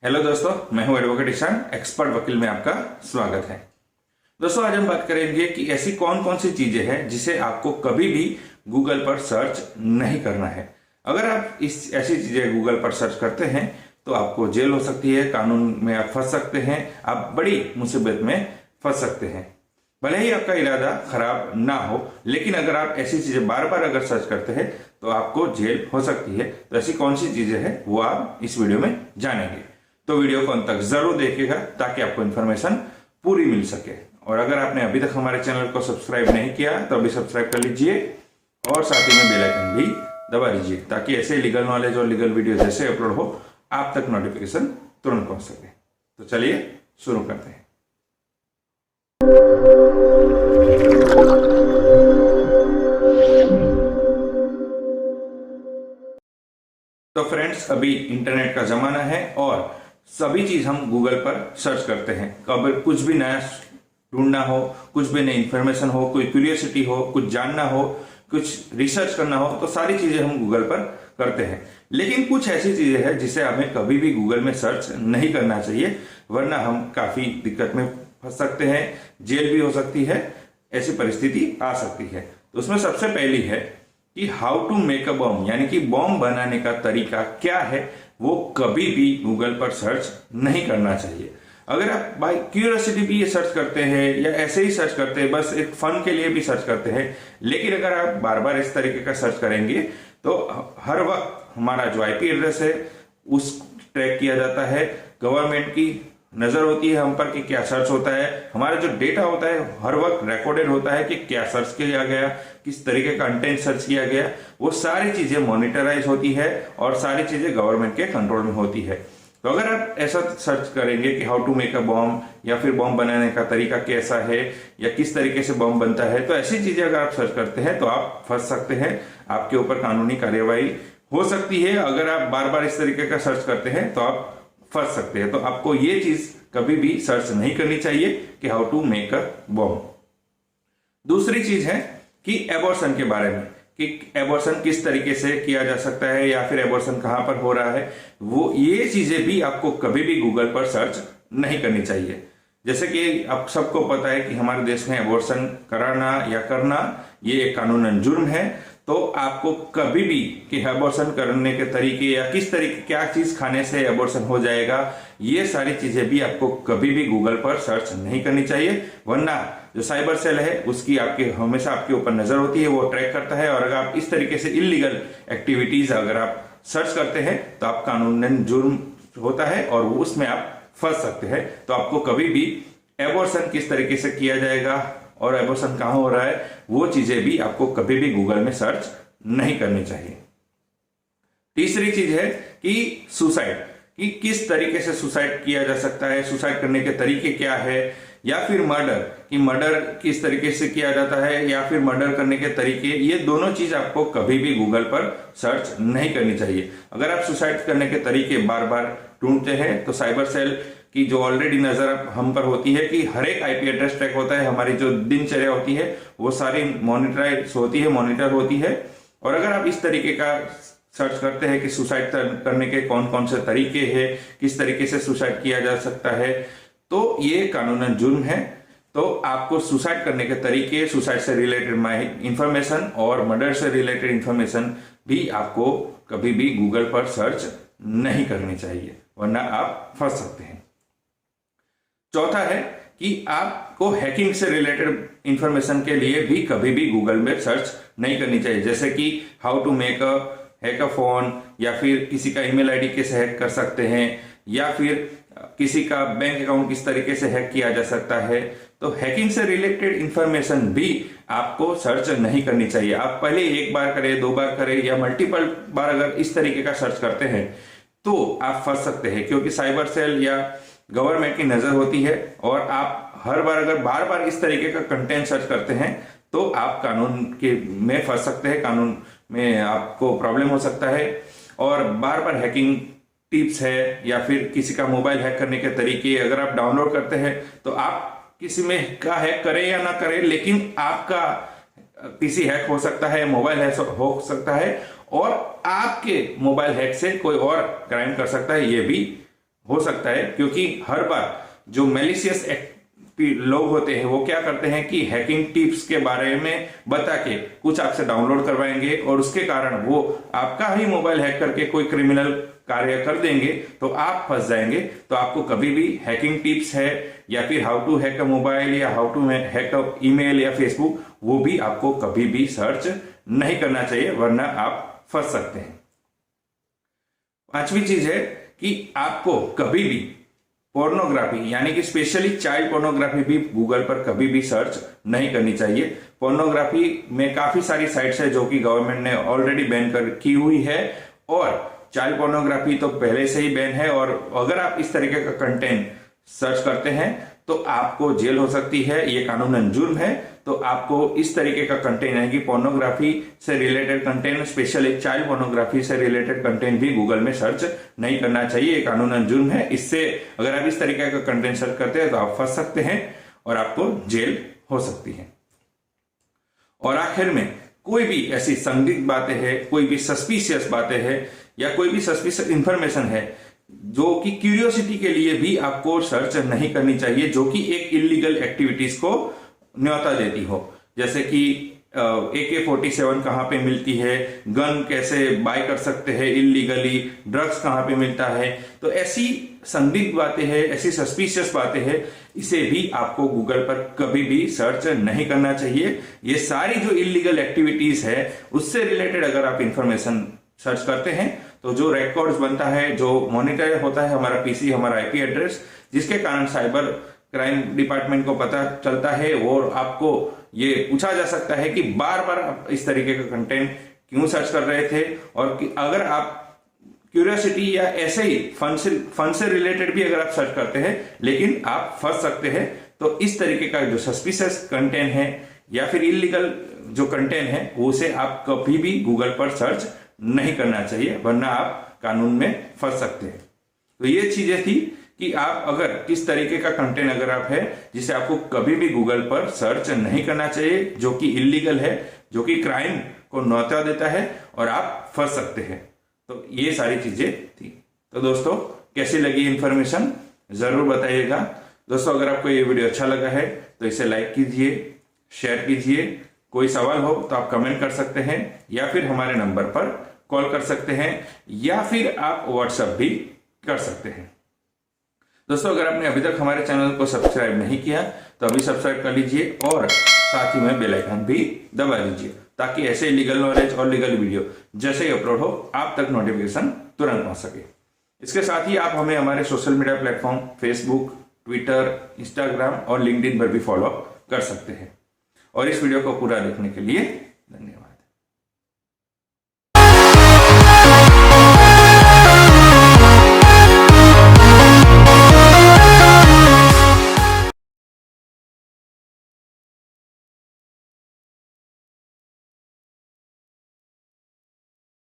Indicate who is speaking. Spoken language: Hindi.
Speaker 1: हेलो दोस्तों, मैं हूं एडवोकेट ईशान, एक्सपर्ट वकील में आपका स्वागत है। दोस्तों, आज हम बात करेंगे कि ऐसी कौन कौन सी चीजें हैं जिसे आपको कभी भी गूगल पर सर्च नहीं करना है। अगर आप ऐसी चीजें गूगल पर सर्च करते हैं तो आपको जेल हो सकती है, कानून में आप फंस सकते हैं, आप बड़ी मुसीबत में फंस सकते हैं। भले ही आपका इरादा खराब ना हो, लेकिन अगर आप ऐसी चीजें बार बार अगर सर्च करते हैं तो आपको जेल हो सकती है। तो ऐसी कौन सी चीजें हैं वो आप इस वीडियो में जानेंगे, तो वीडियो को अंत तक जरूर देखिएगा ताकि आपको इन्फॉर्मेशन पूरी मिल सके। और अगर आपने अभी तक हमारे चैनल को सब्सक्राइब नहीं किया तो अभी सब्सक्राइब कर लीजिए और साथ ही में बेल आइकन भी दबा लीजिए ताकि ऐसे लीगल नॉलेज और लीगल वीडियो जैसे अपलोड हो आप तक नोटिफिकेशन तुरंत पहुंच सके। तो चलिए शुरू करते हैं। तो फ्रेंड्स, अभी इंटरनेट का जमाना है और सभी चीज हम गूगल पर सर्च करते हैं। कभी कुछ भी नया ढूंढना हो, कुछ भी नई इंफॉर्मेशन हो, कोई क्यूरियोसिटी हो, कुछ जानना हो, कुछ रिसर्च करना हो, तो सारी चीजें हम गूगल पर करते हैं। लेकिन कुछ ऐसी चीजें हैं जिसे हमें कभी भी गूगल में सर्च नहीं करना चाहिए, वरना हम काफी दिक्कत में फंस सकते हैं, जेल भी हो सकती है, ऐसी परिस्थिति आ सकती है। तो उसमें सबसे पहली है कि how to make a bomb, यानी कि बॉम्ब बनाने का तरीका क्या है, वो कभी भी गूगल पर सर्च नहीं करना चाहिए। अगर आप बाय क्यूरियोसिटी भी ये सर्च करते हैं या ऐसे ही सर्च करते हैं, बस एक फन के लिए भी सर्च करते हैं, लेकिन अगर आप बार बार इस तरीके का सर्च करेंगे तो हर वक्त हमारा जो आईपी एड्रेस है उस ट्रैक किया जाता है। गवर्नमेंट की नजर होती है हम पर कि क्या सर्च होता है, हमारा जो डेटा होता है हर वक्त रिकॉर्डेड होता है कि क्या सर्च किया गया, किस तरीके का कंटेंट सर्च किया गया, वो सारी चीजें मॉनिटराइज होती है और सारी चीजें गवर्नमेंट के कंट्रोल में होती है। तो अगर आप ऐसा सर्च करेंगे कि how to make a bomb या फिर बॉम्ब बनाने का तरीका कैसा है या किस तरीके से बॉम्ब बनता है, तो ऐसी चीजें अगर आप सर्च करते हैं तो आप फंस सकते हैं, आपके ऊपर कानूनी कार्यवाही हो सकती है। अगर आप बार बार इस तरीके का सर्च करते हैं तो आप फंस सकते हैं। तो आपको ये चीज कभी भी सर्च नहीं करनी चाहिए कि how to make a bomb. दूसरी चीज है कि एबॉर्शन के बारे में, कि एबॉर्शन किस तरीके से किया जा सकता है या फिर एबॉर्शन कहां पर हो रहा है, वो ये चीजें भी आपको कभी भी गूगल पर सर्च नहीं करनी चाहिए। जैसे कि आप सबको पता है कि हमारे देश में एबॉर्शन कराना या करना ये एक कानूनन जुर्म है। तो आपको कभी भी कि एबॉर्शन करने के तरीके या किस तरीके क्या चीज खाने से एबॉर्शन हो जाएगा, ये सारी चीजें भी आपको कभी भी गूगल पर सर्च नहीं करनी चाहिए, वरना जो साइबर सेल है उसकी हमेशा आपके ऊपर नजर होती है, वो ट्रैक करता है। और अगर आप इस तरीके से इलीगल एक्टिविटीज अगर आप सर्च करते हैं तो आप कानूनन जुर्म होता है और उसमें आप फंस सकते हैं। तो आपको कभी भी एबॉर्शन किस तरीके से किया जाएगा और एबॉर्शन कहां हो रहा है, वो चीजें भी आपको कभी भी गूगल में सर्च नहीं करनी चाहिए। तीसरी चीज है कि सुसाइड, कि किस तरीके से सुसाइड किया जा सकता है, सुसाइड करने के तरीके क्या है, या फिर मर्डर, कि मर्डर किस तरीके से किया जाता है या फिर मर्डर करने के तरीके, ये दोनों चीज आपको कभी भी गूगल पर सर्च नहीं करनी चाहिए। अगर आप सुसाइड करने के तरीके बार बार ढूंढते हैं तो साइबर सेल की जो ऑलरेडी नजर हम पर होती है कि हर एक आईपी एड्रेस ट्रैक होता है, हमारी जो दिनचर्या होती है वो सारी मॉनिटराइज होती है, मॉनिटर होती है। और अगर आप इस तरीके का सर्च करते हैं कि सुसाइड करने के कौन कौन से तरीके हैं, किस तरीके से सुसाइड किया जा सकता है, तो ये कानूनन जुर्म है। तो आपको सुसाइड करने के तरीके, सुसाइड से रिलेटेड इंफॉर्मेशन और मर्डर से रिलेटेड इंफॉर्मेशन भी आपको कभी भी गूगल पर सर्च नहीं करनी चाहिए, वरना आप फंस सकते हैं। चौथा है कि आपको हैकिंग से रिलेटेड इंफॉर्मेशन के लिए भी कभी भी गूगल में सर्च नहीं करनी चाहिए। जैसे कि how to make a hack a phone, या फिर किसी का ईमेल आईडी कैसे हैक कर सकते हैं, या फिर किसी का बैंक अकाउंट किस तरीके से हैक किया जा सकता है। तो हैकिंग से रिलेटेड इंफॉर्मेशन भी आपको सर्च नहीं करनी चाहिए। आप पहले एक बार करें, दो बार करें या मल्टीपल बार अगर इस तरीके का सर्च करते हैं तो आप फंस सकते हैं, क्योंकि साइबर सेल या गवर्नमेंट की नजर होती है और आप हर बार अगर बार बार इस तरीके का कंटेंट सर्च करते हैं तो आप कानून के में फंस सकते हैं, कानून में आपको प्रॉब्लम हो सकता है। और बार बार हैकिंग टिप्स है या फिर किसी का मोबाइल हैक करने के तरीके अगर आप डाउनलोड करते हैं तो आप किसी में का हैक करें या ना करें, लेकिन आपका पीसी हैक हो सकता है, मोबाइल हैक हो सकता है और आपके मोबाइल हैक से कोई और क्राइम कर सकता है, ये भी हो सकता है, क्योंकि हर बार जो मैलिशियस लोग होते हैं वो क्या करते हैं कि हैकिंग टिप्स के बारे में बता के कुछ आपसे डाउनलोड करवाएंगे और उसके कारण वो आपका ही मोबाइल हैक करके कोई क्रिमिनल कार्य कर देंगे, तो आप फंस जाएंगे। तो आपको कभी भी हैकिंग टिप्स है या फिर how to hack a mobile या how to hack a email या फेसबुक, वो भी आपको कभी भी सर्च नहीं करना चाहिए, वरना आप फंस सकते हैं। पांचवी चीज है कि आपको कभी भी पोर्नोग्राफी यानी कि स्पेशली चाइल्ड पोर्नोग्राफी भी गूगल पर कभी भी सर्च नहीं करनी चाहिए। पोर्नोग्राफी में काफी सारी साइट्स है जो कि गवर्नमेंट ने ऑलरेडी बैन कर की हुई है, और चाइल्ड पोर्नोग्राफी तो पहले से ही बैन है। और अगर आप इस तरीके का कंटेंट सर्च करते हैं तो आपको जेल हो सकती है, ये कानूनन जुर्म है। तो आपको इस तरीके का कंटेंट यानी कि पोर्नोग्राफी से related content, specially child pornography से रिलेटेड कंटेंट भी गूगल में सर्च नहीं करना चाहिए, ये कानूनन जुर्म है। इससे अगर आप इस तरीके का कंटेंट सर्च करते हैं तो आप फंस सकते हैं और आपको जेल हो सकती है। और आखिर में कोई भी ऐसी संदिग्ध बातें हैं, कोई भी सस्पिशियस बातें हैं या कोई भी सस्पिशियस इंफॉर्मेशन है जो कि क्यूरियोसिटी के लिए भी आपको सर्च नहीं करनी चाहिए, जो कि एक इलीगल एक्टिविटीज को न्योता देती हो। जैसे कि AK-47 कहाँ पे मिलती है, गन कैसे बाय कर सकते हैं इलीगली, ड्रग्स कहाँ पे मिलता है, तो ऐसी संदिग्ध बातें हैं, ऐसी सस्पिशियस बातें हैं, इसे भी आपको गूगल पर कभी भी सर्च नहीं करना चाहिए। ये सारी जो इलीगल एक्टिविटीज है उससे रिलेटेड अगर आप इंफॉर्मेशन सर्च करते हैं तो जो रिकॉर्ड्स बनता है, जो मॉनिटर होता है हमारा पीसी, हमारा आईपी एड्रेस, जिसके कारण साइबर क्राइम डिपार्टमेंट को पता चलता है और आपको ये पूछा जा सकता है कि बार बार आप इस तरीके का कंटेंट क्यों सर्च कर रहे थे। और अगर आप क्यूरियोसिटी या ऐसे ही फन से रिलेटेड भी अगर आप सर्च करते हैं लेकिन आप फंस सकते हैं। तो इस तरीके का जो सस्पिशियस कंटेंट है या फिर इलीगल जो कंटेंट है उसे आप कभी भी गूगल पर सर्च नहीं करना चाहिए, वरना आप कानून में फंस सकते हैं। तो ये चीजें थी कि आप अगर किस तरीके का कंटेंट अगर आप है जिसे आपको कभी भी गूगल पर सर्च नहीं करना चाहिए, जो कि इलीगल है, जो कि क्राइम को न्योता देता है और आप फंस सकते हैं। तो ये सारी चीजें थी। तो दोस्तों कैसी लगी इंफॉर्मेशन जरूर बताइएगा। दोस्तों अगर आपको ये वीडियो अच्छा लगा है तो इसे लाइक कीजिए, शेयर कीजिए। कोई सवाल हो तो आप कमेंट कर सकते हैं या फिर हमारे नंबर पर कॉल कर सकते हैं या फिर आप व्हाट्सएप भी कर सकते हैं। दोस्तों अगर आपने अभी तक हमारे चैनल को सब्सक्राइब नहीं किया तो अभी सब्सक्राइब कर लीजिए और साथ ही में बेल आइकन भी दबा दीजिए, ताकि ऐसे लीगल नॉलेज और लीगल वीडियो जैसे ही अपलोड हो आप तक नोटिफिकेशन तुरंत पहुंच सके। इसके साथ ही आप हमें हमारे social media platform Facebook, Twitter, Instagram और लिंक्डइन पर भी फॉलो कर सकते हैं। और इस वीडियो को पूरा देखने के लिए धन्यवाद।